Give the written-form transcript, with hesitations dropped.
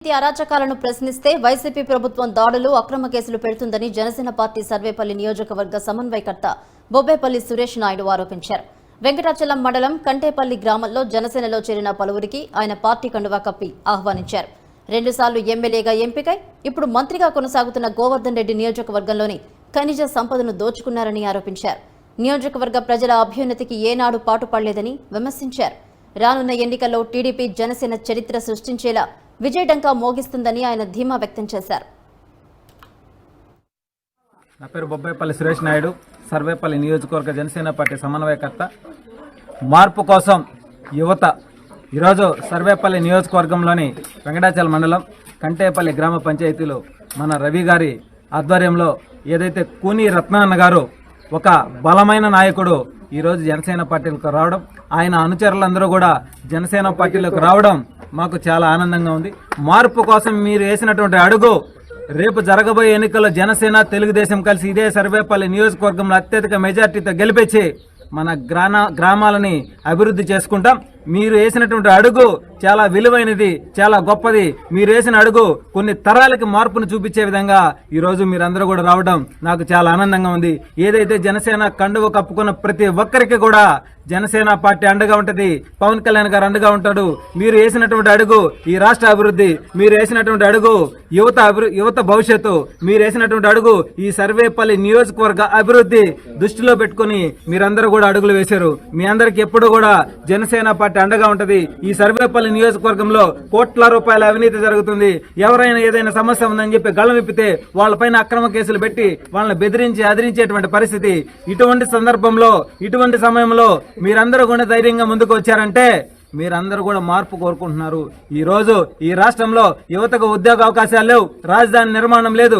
అరాచకాలను ప్రశ్నిస్తే వైసీపీ ప్రభుత్వం దాడులు అక్రమ కేసులు పెడుతుందని జనసేన పార్టీ సర్వేపల్లి నియోజకవర్గ సమన్వయకర్త బొబ్బేపల్లి సురేష్ నాయుడు ఆరోపించారు. వెంకటాచలం మండలం కంటేపల్లి గ్రామంలో జనసేనలో చేరిన పలువురికి ఆయన పార్టీ కండువా కప్పి ఆహ్వానించారు. 2 సార్లు ఎమ్మెల్యేగా ఎంపికై ఇప్పుడు మంత్రిగా కొనసాగుతున్న గోవర్ధన్ రెడ్డి నియోజకవర్గంలోని ఖనిజ సంపదను దోచుకున్నారని ఆరోపించారు. నియోజకవర్గ ప్రజల అభ్యున్నతికి ఏనాడు పాటుపడలేదని విమర్శించారు. రానున్న ఎన్నికల్లో టీడీపీ జనసేన చరిత్ర సృష్టించేలా విజయడంకా మోగిస్తుందని ఆయన ధీమా వ్యక్తం చేశారు. నా పేరు బొబ్బేపల్లి సురేష్ నాయుడు, సర్వేపల్లి నియోజకవర్గ జనసేన పార్టీ సమన్వయకర్త. మార్పు కోసం యువత ఈరోజు సర్వేపల్లి నియోజకవర్గంలోని వెంకటాచలం మండలం కంటేపల్లి గ్రామ పంచాయతీలో మన రవి గారి ఆధ్వర్యంలో ఏదైతే కూని రత్నాన్న గారు ఒక బలమైన నాయకుడు ఈరోజు జనసేన పార్టీలకు రావడం, ఆయన అనుచరులందరూ కూడా జనసేన పార్టీలోకి రావడం మాకు చాలా ఆనందంగా ఉంది. మార్పు కోసం మీరు వేసినటువంటి అడుగు రేపు జరగబోయే ఎన్నికల్లో జనసేన తెలుగుదేశం కలిసి ఇదే సర్వేపల్లి నియోజకవర్గంలో అత్యధిక మెజార్టీతో గెలిపించి మన గ్రామాలని అభివృద్ధి చేసుకుంటాం. మీరు వేసినటువంటి అడుగు చాలా విలువైనది, చాలా గొప్పది. మీరు వేసిన అడుగు కొన్ని తరాలకి మార్పును చూపించే విధంగా ఈరోజు మీరందరూ కూడా రావడం నాకు చాలా ఆనందంగా ఉంది. ఏదైతే జనసేన కండువ కప్పుకున్న ప్రతి ఒక్కరికి కూడా జనసేన పార్టీ అండగా ఉంటుంది, పవన్ కళ్యాణ్ గారు అండగా ఉంటాడు. మీరు వేసినటువంటి అడుగు ఈ రాష్ట్ర అభివృద్ధి, మీరు వేసినటువంటి అడుగు యువత భవిష్యత్తు, మీరు వేసినటువంటి అడుగు ఈ సర్వేపల్లి నియోజకవర్గ అభివృద్ధి దృష్టిలో పెట్టుకుని మీరందరూ కూడా అడుగులు వేశారు. మీ అందరికి ఎప్పుడు కూడా జనసేన పార్టీ అండగా ఉంటది. ఈ సర్వేపల్లి నియోజకవర్గంలో కోట్ల రూపాయల అవినీతి జరుగుతుంది. ఎవరైనా ఏదైనా సమస్య ఉందని చెప్పి గళం విప్పితే వాళ్ళపైన అక్రమ కేసులు పెట్టి వాళ్ళని బెదిరించి అదిరించేటువంటి పరిస్థితి. ఇటువంటి సందర్భంలో, ఇటువంటి సమయంలో మీరందరూ కూడా ధైర్యంగా ముందుకు వచ్చారంటే మీరందరూ కూడా మార్పు కోరుకుంటున్నారు. ఈ రోజు ఈ రాష్ట్రంలో యువతకు ఉద్యోగ అవకాశాలు లేవు, రాజధాని నిర్మాణం లేదు.